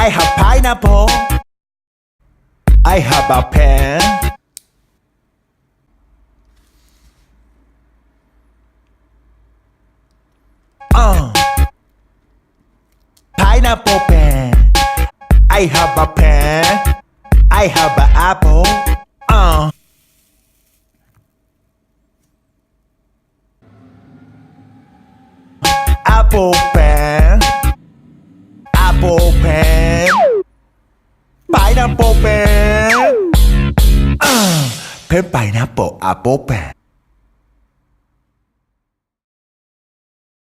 I have pineapple. I have a pen. Pineapple pen. I have a pen. I have an apple. Apple pen. Apple pen. Pineapple pen. Pen pineapple apple pen.